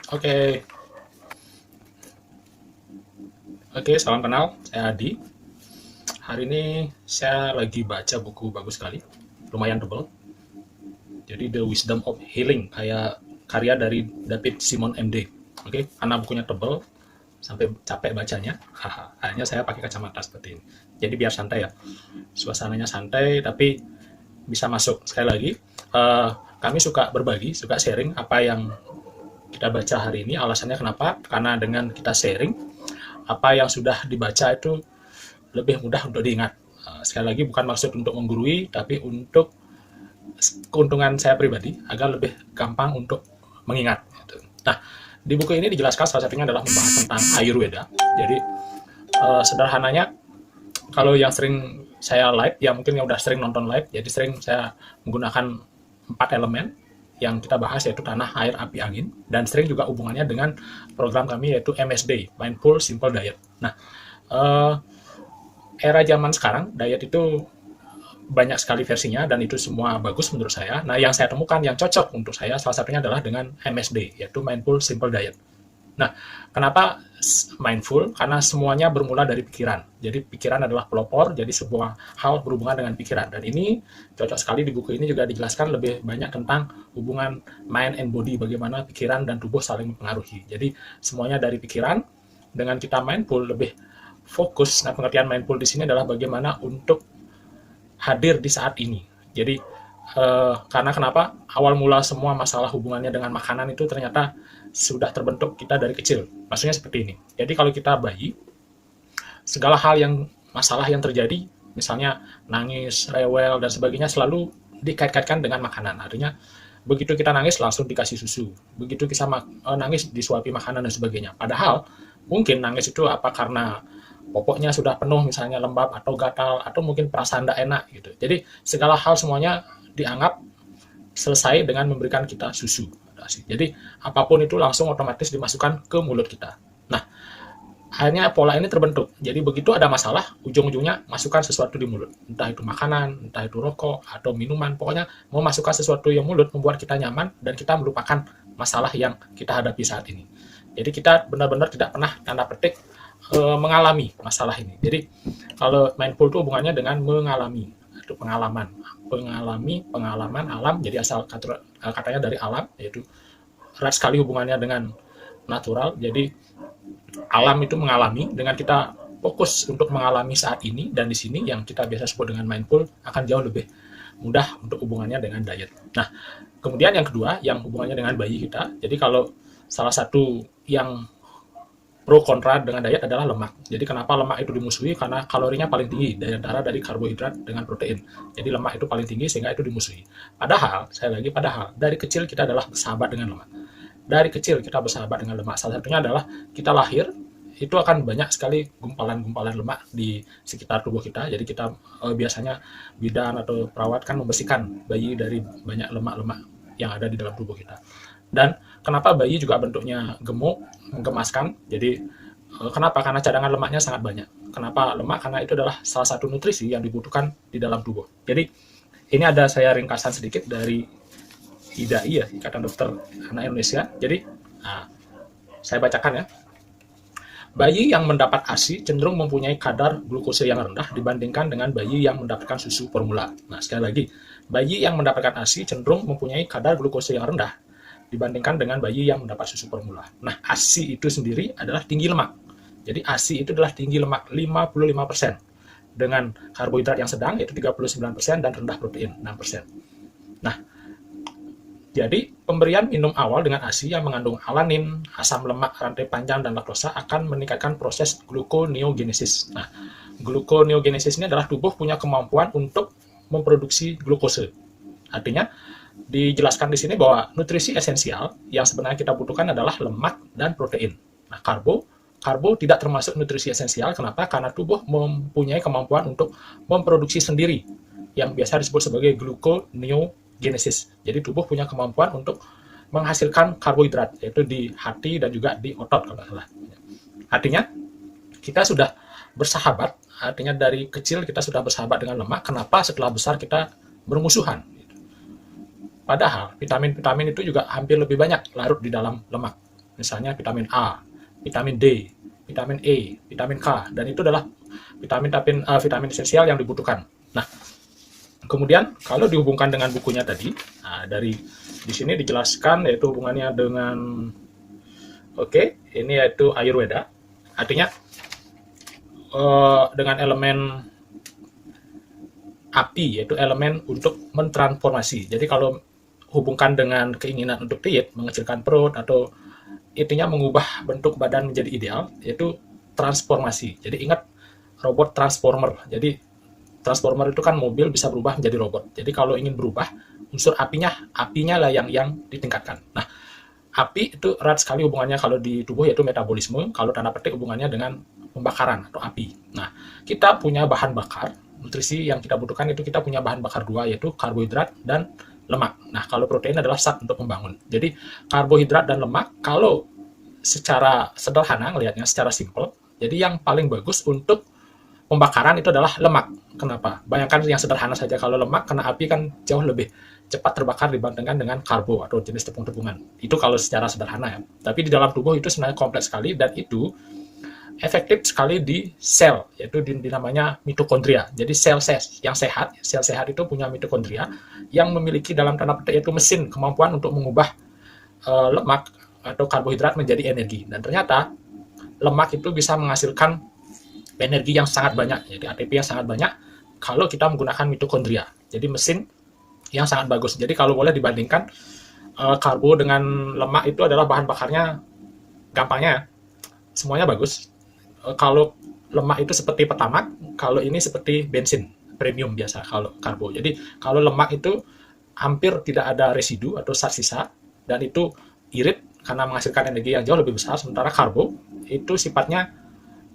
Oke, oke, salam kenal. Saya Adi. Hari ini saya lagi baca buku bagus sekali, lumayan tebal. Jadi The Wisdom of Healing, kayak karya dari David Simon MD. Oke, karena bukunya tebal, sampai capek bacanya. Haha, akhirnya saya pakai kacamata seperti ini. Jadi biar santai ya, suasananya santai tapi bisa masuk. Sekali lagi, kami suka berbagi, suka sharing apa yang kita baca hari ini. Alasannya kenapa? Karena dengan kita sharing, apa yang sudah dibaca itu lebih mudah untuk diingat. Sekali lagi bukan maksud untuk menggurui, tapi untuk keuntungan saya pribadi agar lebih gampang untuk mengingat. Nah, di buku ini dijelaskan salah satunya adalah membahas tentang Ayurveda. Jadi sederhananya, kalau yang sering saya live, ya mungkin yang udah sering nonton live, jadi sering saya menggunakan 4 elemen yang kita bahas, yaitu tanah, air, api, angin, dan sering juga hubungannya dengan program kami yaitu MSD, Mindful Simple Diet. Nah, eh, era zaman sekarang diet itu banyak sekali versinya dan itu semua bagus menurut saya. Nah, yang saya temukan yang cocok untuk saya salah satunya adalah dengan MSD, yaitu Mindful Simple Diet. Nah, kenapa mindful? Karena semuanya bermula dari pikiran. Jadi pikiran adalah pelopor, jadi sebuah hal berhubungan dengan pikiran. Dan ini cocok sekali di buku ini juga dijelaskan lebih banyak tentang hubungan mind and body, bagaimana pikiran dan tubuh saling mempengaruhi. Jadi semuanya dari pikiran, dengan kita mindful lebih fokus. Nah, pengertian mindful di sini adalah bagaimana untuk hadir di saat ini. Jadi karena kenapa awal mula semua masalah hubungannya dengan makanan itu ternyata sudah terbentuk kita dari kecil. Maksudnya seperti ini. Jadi kalau kita bayi, segala hal yang masalah yang terjadi, misalnya nangis, rewel dan sebagainya selalu dikait-kaitkan dengan makanan. Artinya begitu kita nangis langsung dikasih susu. Begitu kita nangis disuapi makanan dan sebagainya. Padahal mungkin nangis itu apa karena popoknya sudah penuh misalnya lembab atau gatal atau mungkin perasaan tidak enak gitu. Jadi segala hal semuanya dianggap selesai dengan memberikan kita susu. Jadi apapun itu langsung otomatis dimasukkan ke mulut kita. Nah, akhirnya pola ini terbentuk. Jadi begitu ada masalah, ujung-ujungnya masukkan sesuatu di mulut. Entah itu makanan, entah itu rokok, atau minuman. Pokoknya mau masukkan sesuatu yang mulut membuat kita nyaman dan kita melupakan masalah yang kita hadapi saat ini. Jadi kita benar-benar tidak pernah tanda petik mengalami masalah ini. Jadi kalau mindful itu hubungannya dengan mengalami, itu pengalaman, pengalaman alam. Jadi asal katanya dari alam, yaitu erat sekali hubungannya dengan natural. Jadi alam itu mengalami, dengan kita fokus untuk mengalami saat ini dan di sini yang kita biasa sebut dengan mindful akan jauh lebih mudah untuk hubungannya dengan diet. Nah, kemudian yang kedua yang hubungannya dengan bayi kita. Jadi kalau salah satu yang pro kontra dengan diet adalah lemak. Jadi kenapa lemak itu dimusuhi? Karena kalorinya paling tinggi dari antara dari karbohidrat dengan protein. Jadi lemak itu paling tinggi sehingga itu dimusuhi. Padahal, saya lagi padahal dari kecil kita adalah bersahabat dengan lemak. Dari kecil kita bersahabat dengan lemak. Salah satunya adalah kita lahir itu akan banyak sekali gumpalan-gumpalan lemak di sekitar tubuh kita. Jadi kita biasanya bidan atau perawat kan membersihkan bayi dari banyak lemak-lemak yang ada di dalam tubuh kita. Dan kenapa bayi juga bentuknya gemuk, menggemaskan? Jadi kenapa? Karena cadangan lemaknya sangat banyak. Kenapa lemak? Karena itu adalah salah satu nutrisi yang dibutuhkan di dalam tubuh. Jadi ini ada saya ringkasan sedikit dari IDAI ya, Ikatan Dokter Anak Indonesia. Jadi saya bacakan ya. Bayi yang mendapat ASI cenderung mempunyai kadar glukose yang rendah dibandingkan dengan bayi yang mendapatkan susu formula. Nah, sekali lagi, bayi yang mendapatkan ASI cenderung mempunyai kadar glukose yang rendah dibandingkan dengan bayi yang mendapat susu formula. Nah, ASI itu sendiri adalah tinggi lemak. Jadi ASI itu adalah tinggi lemak 55%. Dengan karbohidrat yang sedang yaitu 39% dan rendah protein 6%. Nah, jadi pemberian minum awal dengan ASI yang mengandung alanin, asam lemak rantai panjang dan laktosa akan meningkatkan proses gluconeogenesis. Nah, gluconeogenesis ini adalah tubuh punya kemampuan untuk memproduksi glukose. Artinya dijelaskan di sini bahwa nutrisi esensial yang sebenarnya kita butuhkan adalah lemak dan protein. Nah, karbo tidak termasuk nutrisi esensial. Kenapa? Karena tubuh mempunyai kemampuan untuk memproduksi sendiri yang biasa disebut sebagai gluconeogenesis. Jadi tubuh punya kemampuan untuk menghasilkan karbohidrat, yaitu di hati dan juga di otot kalau salah. Artinya kita sudah bersahabat, artinya dari kecil kita sudah bersahabat dengan lemak. Kenapa setelah besar kita bermusuhan? Padahal vitamin-vitamin itu juga hampir lebih banyak larut di dalam lemak. misalnya vitamin A, vitamin D, vitamin E, vitamin K, dan itu adalah vitamin esensial yang dibutuhkan. Nah, kemudian kalau dihubungkan dengan bukunya tadi, nah, di sini dijelaskan yaitu hubungannya dengan ini yaitu Ayurveda, artinya dengan elemen api, yaitu elemen untuk mentransformasi. Jadi kalau hubungkan dengan keinginan untuk diet, mengecilkan perut, atau intinya mengubah bentuk badan menjadi ideal, yaitu transformasi. Jadi ingat robot transformer. Jadi transformer itu kan mobil bisa berubah menjadi robot. Jadi kalau ingin berubah, unsur apinya lah yang ditingkatkan. Nah, api itu erat sekali hubungannya kalau di tubuh, yaitu metabolisme. Kalau tanda petik hubungannya dengan pembakaran atau api. Nah, kita punya bahan bakar, nutrisi yang kita butuhkan itu kita punya bahan bakar dua, yaitu karbohidrat dan lemak. Nah, kalau protein adalah zat untuk membangun. Jadi, karbohidrat dan lemak, kalau secara sederhana ngelihatnya, secara simpel, jadi yang paling bagus untuk pembakaran itu adalah lemak. Kenapa? Bayangkan yang sederhana saja, kalau lemak kena api kan jauh lebih cepat terbakar dibandingkan dengan karbo atau jenis tepung-tepungan. Itu kalau secara sederhana ya. Tapi di dalam tubuh itu sebenarnya kompleks sekali, dan itu efektif sekali di sel, yaitu namanya mitokondria. Jadi sel yang sehat, sel sehat itu punya mitokondria yang memiliki dalam tanda petik yaitu mesin kemampuan untuk mengubah lemak atau karbohidrat menjadi energi. Dan ternyata lemak itu bisa menghasilkan energi yang sangat banyak, jadi ATP yang sangat banyak kalau kita menggunakan mitokondria. Jadi mesin yang sangat bagus. Jadi kalau boleh dibandingkan karbo dengan lemak itu adalah bahan bakarnya, gampangnya semuanya bagus. Kalau lemak itu seperti Pertamax, kalau ini seperti bensin premium biasa kalau karbo. Jadi kalau lemak itu hampir tidak ada residu atau zat sisa, dan itu irit karena menghasilkan energi yang jauh lebih besar. Sementara karbo itu sifatnya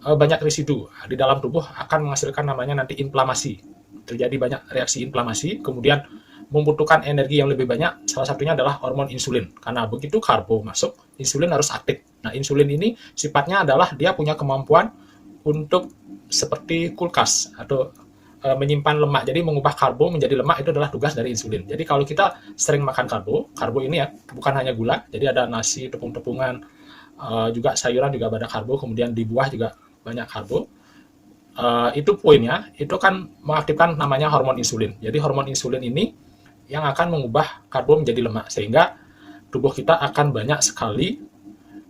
banyak residu di dalam tubuh, akan menghasilkan namanya nanti inflamasi. Terjadi banyak reaksi inflamasi, kemudian membutuhkan energi yang lebih banyak. Salah satunya adalah hormon insulin. Karena begitu karbo masuk, insulin harus aktif. Nah, insulin ini sifatnya adalah dia punya kemampuan untuk seperti kulkas atau menyimpan lemak. Jadi mengubah karbo menjadi lemak itu adalah tugas dari insulin. Jadi kalau kita sering makan karbo ini ya bukan hanya gula. Jadi ada nasi, tepung-tepungan, juga sayuran juga ada karbo, kemudian di buah juga banyak karbo. Itu poinnya, itu kan mengaktifkan namanya hormon insulin. Jadi hormon insulin ini yang akan mengubah karbo menjadi lemak, sehingga tubuh kita akan banyak sekali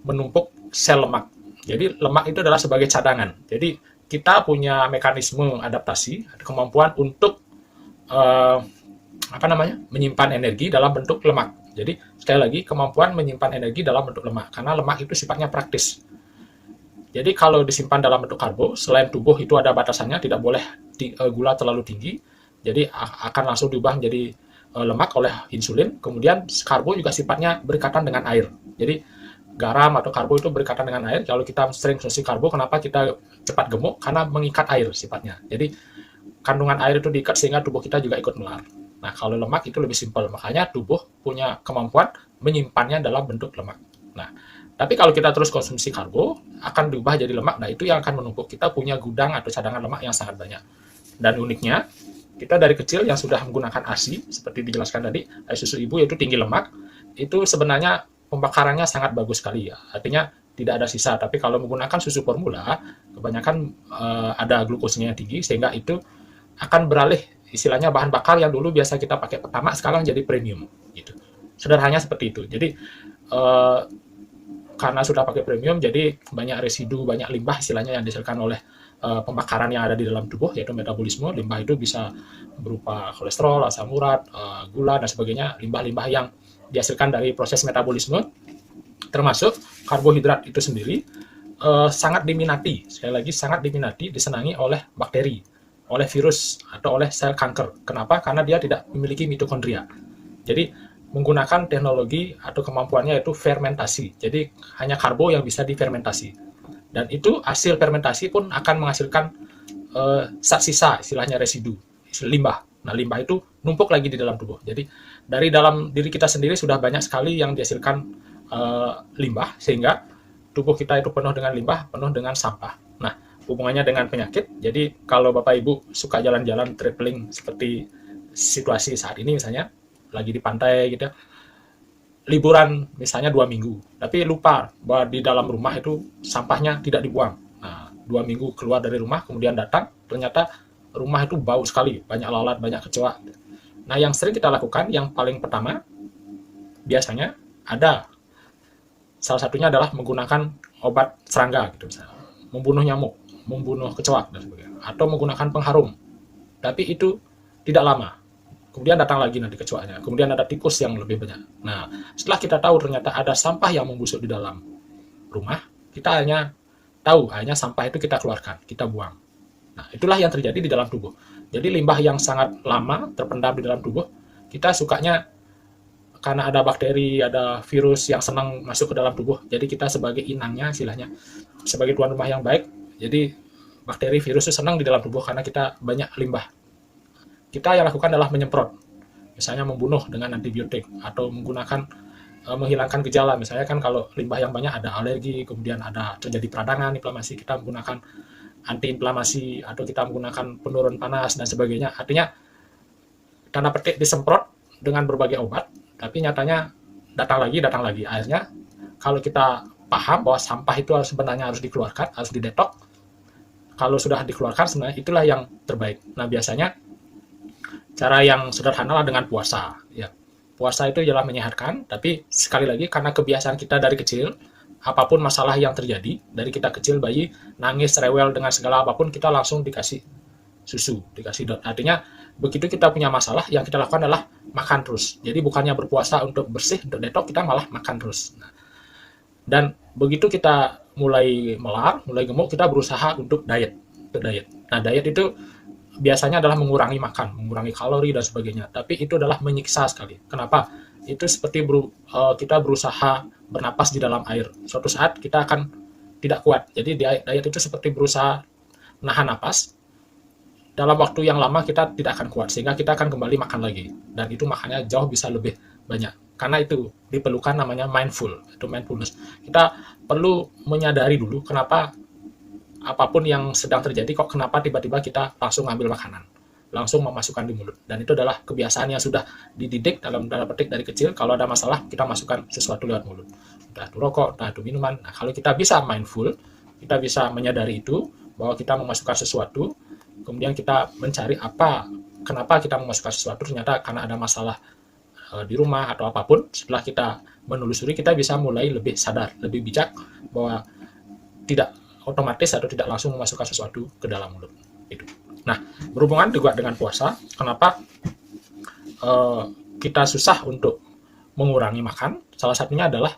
menumpuk sel lemak. Jadi lemak itu adalah sebagai cadangan. Jadi kita punya mekanisme adaptasi, kemampuan untuk menyimpan energi dalam bentuk lemak. Jadi sekali lagi, kemampuan menyimpan energi dalam bentuk lemak, karena lemak itu sifatnya praktis. Jadi kalau disimpan dalam bentuk karbo, selain tubuh itu ada batasannya, tidak boleh gula terlalu tinggi, jadi akan langsung diubah menjadi lemak oleh insulin. Kemudian karbo juga sifatnya berikatan dengan air. Jadi garam atau karbo itu berikatan dengan air. Kalau kita sering konsumsi karbo, kenapa kita cepat gemuk? Karena mengikat air sifatnya. Jadi kandungan air itu diikat sehingga tubuh kita juga ikut melar. Nah, kalau lemak itu lebih simpel. Makanya tubuh punya kemampuan menyimpannya dalam bentuk lemak. Nah, tapi kalau kita terus konsumsi karbo, akan diubah jadi lemak. Nah, itu yang akan menumpuk. Kita punya gudang atau cadangan lemak yang sangat banyak. Dan uniknya, kita dari kecil yang sudah menggunakan ASI, seperti dijelaskan tadi, susu ibu yaitu tinggi lemak, itu sebenarnya pembakarannya sangat bagus sekali ya. Artinya tidak ada sisa. Tapi kalau menggunakan susu formula, kebanyakan ada glukosanya yang tinggi, sehingga itu akan beralih, istilahnya bahan bakar yang dulu biasa kita pakai Pertamax, sekarang jadi premium. Gitu. Sederhananya seperti itu. Jadi karena sudah pakai premium, jadi banyak residu, banyak limbah istilahnya yang dihasilkan oleh pembakaran yang ada di dalam tubuh, yaitu metabolisme. Limbah itu bisa berupa kolesterol, asam urat, gula, dan sebagainya. Limbah-limbah yang dihasilkan dari proses metabolisme, termasuk karbohidrat itu sendiri, sangat diminati. Sekali lagi, sangat diminati, disenangi oleh bakteri, oleh virus, atau oleh sel kanker. Kenapa? Karena dia tidak memiliki mitokondria. Jadi menggunakan teknologi atau kemampuannya yaitu fermentasi. Jadi hanya karbo yang bisa difermentasi. Dan itu hasil fermentasi pun akan menghasilkan zat sisa, istilahnya residu, limbah. Nah, limbah itu numpuk lagi di dalam tubuh. Jadi dari dalam diri kita sendiri sudah banyak sekali yang dihasilkan limbah, sehingga tubuh kita itu penuh dengan limbah, penuh dengan sampah. Nah, hubungannya dengan penyakit. Jadi kalau Bapak Ibu suka jalan-jalan traveling seperti situasi saat ini misalnya, lagi di pantai gitu ya, liburan misalnya 2 minggu, tapi lupa bahwa di dalam rumah itu sampahnya tidak dibuang. Nah, 2 minggu keluar dari rumah, kemudian datang, ternyata rumah itu bau sekali, banyak lalat, banyak kecoa. Nah, yang sering kita lakukan, yang paling pertama, biasanya ada salah satunya adalah menggunakan obat serangga, gitu misalnya, membunuh nyamuk, membunuh kecoa dan sebagainya, atau menggunakan pengharum. Tapi itu tidak lama. Kemudian datang lagi nanti kecoanya. Kemudian ada tikus yang lebih banyak. Nah, setelah kita tahu ternyata ada sampah yang membusuk di dalam rumah, kita hanya tahu, hanya sampah itu kita keluarkan, kita buang. Nah, itulah yang terjadi di dalam tubuh. Jadi limbah yang sangat lama terpendam di dalam tubuh, kita sukanya karena ada bakteri, ada virus yang senang masuk ke dalam tubuh. Jadi kita sebagai inangnya, istilahnya, sebagai tuan rumah yang baik, jadi bakteri, virus itu senang di dalam tubuh karena kita banyak limbah. Kita yang lakukan adalah menyemprot, misalnya membunuh dengan antibiotik, atau menggunakan menghilangkan gejala. Misalnya kan kalau limbah yang banyak ada alergi, kemudian ada terjadi peradangan, inflamasi, kita menggunakan antiinflamasi, atau kita menggunakan penurun panas dan sebagainya. Artinya tanda petik disemprot dengan berbagai obat, tapi nyatanya datang lagi. Akhirnya kalau kita paham bahwa sampah itu sebenarnya harus dikeluarkan, harus didetok, kalau sudah dikeluarkan sebenarnya itulah yang terbaik. Nah, biasanya cara yang sederhana lah dengan puasa. Ya, puasa itu ialah menyehatkan, tapi sekali lagi karena kebiasaan kita dari kecil, apapun masalah yang terjadi, dari kita kecil bayi nangis, rewel dengan segala apapun, kita langsung dikasih susu, dikasih dot. Artinya begitu kita punya masalah, yang kita lakukan adalah makan terus. Jadi bukannya berpuasa untuk bersih, untuk detox, kita malah makan terus. Nah, dan begitu kita mulai melar, mulai gemuk, kita berusaha untuk diet. Nah, diet itu biasanya adalah mengurangi makan, mengurangi kalori dan sebagainya. Tapi itu adalah menyiksa sekali. Kenapa? Itu seperti kita berusaha bernapas di dalam air. Suatu saat kita akan tidak kuat. Jadi diet itu seperti berusaha menahan napas. Dalam waktu yang lama kita tidak akan kuat, sehingga kita akan kembali makan lagi. Dan itu makannya jauh bisa lebih banyak. Karena itu diperlukan namanya mindfulness. Kita perlu menyadari dulu kenapa apapun yang sedang terjadi, kok kenapa tiba-tiba kita langsung ngambil makanan, langsung memasukkan di mulut. Dan itu adalah kebiasaan yang sudah dididik dalam petik dari kecil. Kalau ada masalah, kita masukkan sesuatu lewat mulut. Entah itu rokok, entah itu minuman. Nah, kalau kita bisa mindful, kita bisa menyadari itu, bahwa kita memasukkan sesuatu, kemudian kita mencari kenapa kita memasukkan sesuatu, ternyata karena ada masalah di rumah atau apapun. Setelah kita menelusuri, kita bisa mulai lebih sadar, lebih bijak, bahwa tidak otomatis atau tidak langsung memasukkan sesuatu ke dalam mulut. Itu. Nah, berhubungan juga dengan puasa, kenapa kita susah untuk mengurangi makan? Salah satunya adalah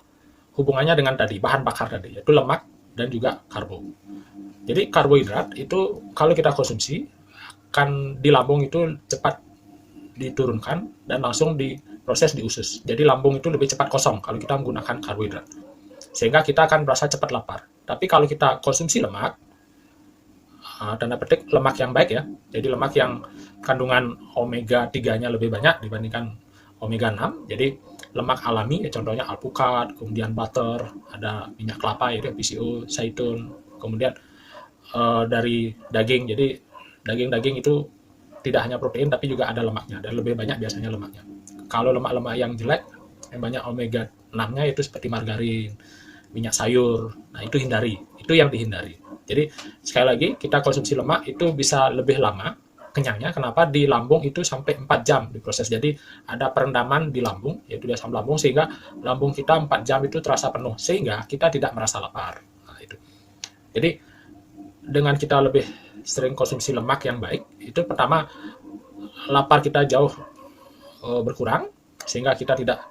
hubungannya dengan tadi, bahan bakar tadi, yaitu lemak dan juga karbo. Jadi karbohidrat itu kalau kita konsumsi, akan di lambung itu cepat diturunkan dan langsung diproses di usus. Jadi lambung itu lebih cepat kosong kalau kita menggunakan karbohidrat. Sehingga kita akan merasa cepat lapar. Tapi kalau kita konsumsi lemak, tanda petik lemak yang baik ya, jadi lemak yang kandungan omega 3-nya lebih banyak dibandingkan omega 6, jadi lemak alami, ya contohnya alpukat, kemudian butter, ada minyak kelapa, yaitu PCO, zaitun, kemudian dari daging, jadi daging-daging itu tidak hanya protein, tapi juga ada lemaknya, dan lebih banyak biasanya lemaknya. Kalau lemak-lemak yang jelek, yang banyak omega 6-nya itu seperti margarin, minyak sayur, nah itu hindari, itu yang dihindari. Jadi sekali lagi kita konsumsi lemak itu bisa lebih lama kenyangnya, kenapa? Di lambung itu sampai 4 jam diproses, jadi ada perendaman di lambung, yaitu di asam lambung, sehingga lambung kita 4 jam itu terasa penuh, sehingga kita tidak merasa lapar. Nah, itu. Jadi dengan kita lebih sering konsumsi lemak yang baik, itu pertama lapar kita jauh berkurang, sehingga kita tidak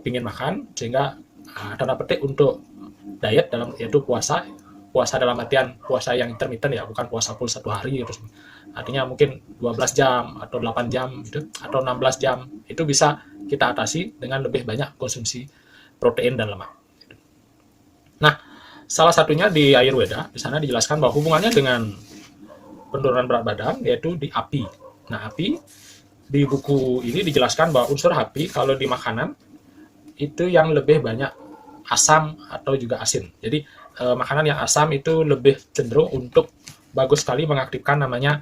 pingin makan, sehingga tanda petik untuk diet yaitu puasa dalam artian puasa yang intermittent ya, bukan puasa full 1 hari gitu. Artinya mungkin 12 jam atau 8 jam gitu, atau 16 jam, itu bisa kita atasi dengan lebih banyak konsumsi protein dan lemak. Nah, salah satunya di Ayurveda, di sana dijelaskan bahwa hubungannya dengan penurunan berat badan yaitu di api. Nah, api di buku ini dijelaskan bahwa unsur api kalau di makanan itu yang lebih banyak asam atau juga asin. Jadi makanan yang asam itu lebih cenderung untuk bagus sekali mengaktifkan namanya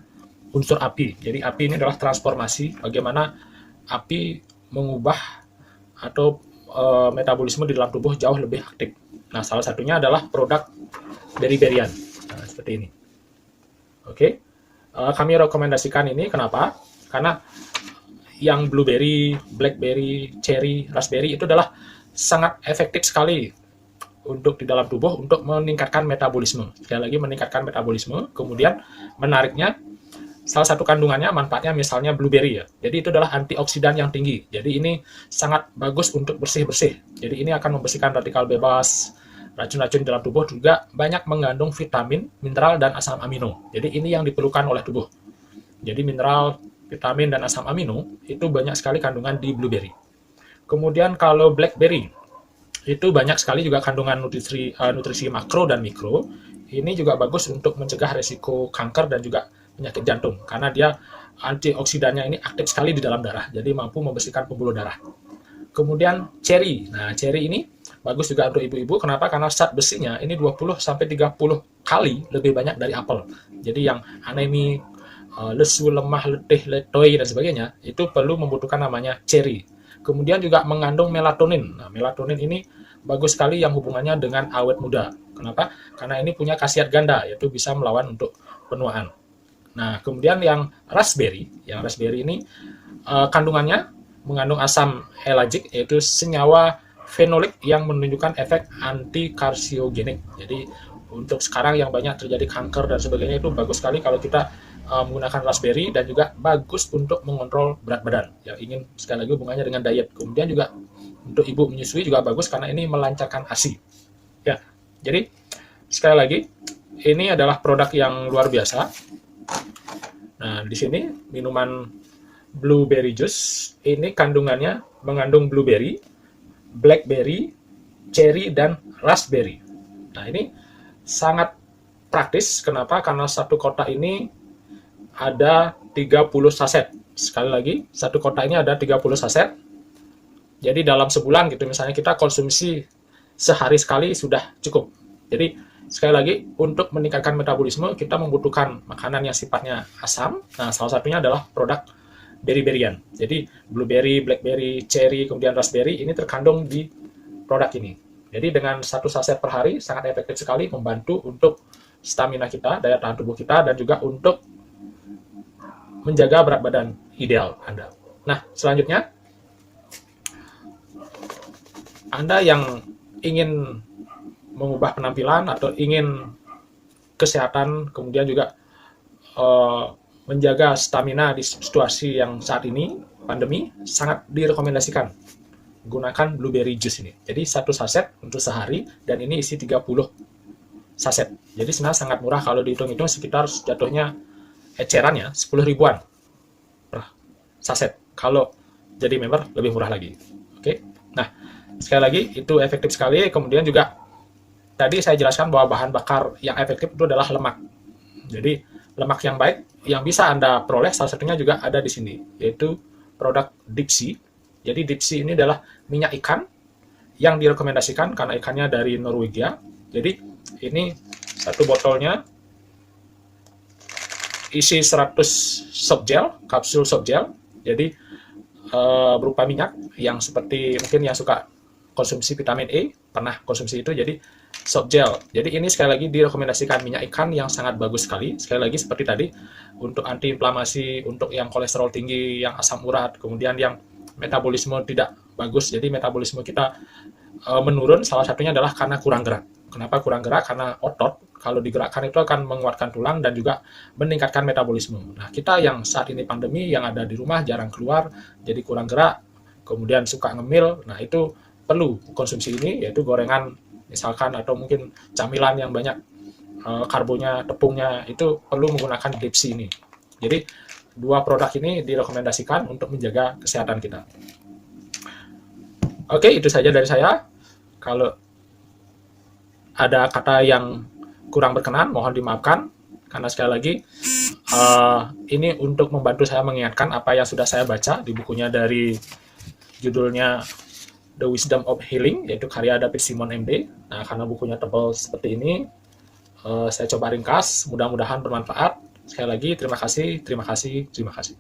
unsur api. Jadi api ini adalah transformasi, bagaimana api mengubah atau metabolisme di dalam tubuh jauh lebih aktif. Nah, salah satunya adalah produk berry-berryan. Nah, seperti ini. Oke, kami rekomendasikan ini kenapa? Karena yang blueberry, blackberry, cherry, raspberry itu adalah sangat efektif sekali untuk di dalam tubuh untuk meningkatkan metabolisme. Sekali lagi meningkatkan metabolisme. Kemudian menariknya, salah satu kandungannya manfaatnya misalnya blueberry ya. Jadi itu adalah antioksidan yang tinggi. Jadi ini sangat bagus untuk bersih-bersih. Jadi ini akan membersihkan radikal bebas, racun-racun di dalam tubuh, juga banyak mengandung vitamin, mineral, dan asam amino. Jadi ini yang diperlukan oleh tubuh. Jadi mineral, vitamin, dan asam amino itu banyak sekali kandungan di blueberry. Kemudian kalau blackberry, itu banyak sekali juga kandungan nutrisi makro dan mikro. Ini juga bagus untuk mencegah resiko kanker dan juga penyakit jantung, karena dia antioksidannya ini aktif sekali di dalam darah, jadi mampu membersihkan pembuluh darah. Kemudian cherry. Nah, cherry ini bagus juga untuk ibu-ibu. Kenapa? Karena zat besinya ini 20-30 kali lebih banyak dari apel. Jadi yang anemi, lesu, lemah, letih, letoy, dan sebagainya, itu perlu membutuhkan namanya cherry. Kemudian juga mengandung melatonin. Nah, melatonin ini bagus sekali yang hubungannya dengan awet muda. Kenapa? Karena ini punya khasiat ganda, yaitu bisa melawan untuk penuaan. Nah, kemudian yang raspberry ini kandungannya mengandung asam elagik, yaitu senyawa fenolik yang menunjukkan efek anti-karsiogenik. Jadi untuk sekarang yang banyak terjadi kanker dan sebagainya, itu bagus sekali kalau kita menggunakan raspberry, dan juga bagus untuk mengontrol berat badan yang ingin sekali lagi hubungannya dengan diet. Kemudian juga untuk ibu menyusui juga bagus karena ini melancarkan ASI. Ya, jadi sekali lagi ini adalah produk yang luar biasa. Nah, di sini minuman blueberry juice ini kandungannya mengandung blueberry, blackberry, cherry, dan raspberry. Nah, ini sangat praktis. Kenapa? Karena satu kotak ini ada 30 saset. Sekali lagi, satu kotak ini ada 30 saset. Jadi dalam sebulan gitu, misalnya kita konsumsi sehari sekali sudah cukup. Jadi sekali lagi, untuk meningkatkan metabolisme, kita membutuhkan makanan yang sifatnya asam. Nah, salah satunya adalah produk berry-berryan. Jadi, blueberry, blackberry, cherry, kemudian raspberry, ini terkandung di produk ini. Jadi, dengan satu saset per hari, sangat efektif sekali membantu untuk stamina kita, daya tahan tubuh kita, dan juga untuk menjaga berat badan ideal Anda. Nah, selanjutnya, Anda yang ingin mengubah penampilan atau ingin kesehatan, kemudian juga menjaga stamina di situasi yang saat ini, pandemi, sangat direkomendasikan gunakan blueberry juice ini. Jadi satu saset untuk sehari, dan ini isi 30 saset. Jadi sebenarnya sangat murah, kalau dihitung-hitung sekitar jatuhnya ecerannya 10 ribuan per saset. Kalau jadi member lebih murah lagi. Oke. Nah, sekali lagi itu efektif sekali. Kemudian juga tadi saya jelaskan bahwa bahan bakar yang efektif itu adalah lemak. Jadi lemak yang baik yang bisa Anda peroleh salah satunya juga ada di sini, yaitu produk Deep Sea. Jadi Deep Sea ini adalah minyak ikan yang direkomendasikan karena ikannya dari Norwegia. Jadi ini satu botolnya isi 100 soft gel, kapsul soft gel. Jadi berupa minyak yang seperti mungkin yang suka konsumsi vitamin E pernah konsumsi itu, jadi soft gel. Jadi ini sekali lagi direkomendasikan minyak ikan yang sangat bagus sekali. Sekali lagi seperti tadi, untuk antiinflamasi, untuk yang kolesterol tinggi, yang asam urat, kemudian yang metabolisme tidak bagus, jadi metabolisme kita menurun, salah satunya adalah karena kurang gerak. Kenapa kurang gerak? Karena otot kalau digerakkan itu akan menguatkan tulang dan juga meningkatkan metabolisme. Nah, kita yang saat ini pandemi, yang ada di rumah, jarang keluar, jadi kurang gerak, kemudian suka ngemil, nah itu perlu konsumsi ini, yaitu gorengan misalkan, atau mungkin camilan yang banyak karbonya, tepungnya, itu perlu menggunakan Deep Sea ini. Jadi dua produk ini direkomendasikan untuk menjaga kesehatan kita. Oke, itu saja dari saya. Kalau ada kata yang kurang berkenan, mohon dimaafkan, karena sekali lagi ini untuk membantu saya mengingatkan apa yang sudah saya baca di bukunya, dari judulnya The Wisdom of Healing, yaitu karya David Simon MD. Nah, karena bukunya tebal seperti ini, saya coba ringkas, mudah-mudahan bermanfaat. Sekali lagi, terima kasih, terima kasih, terima kasih.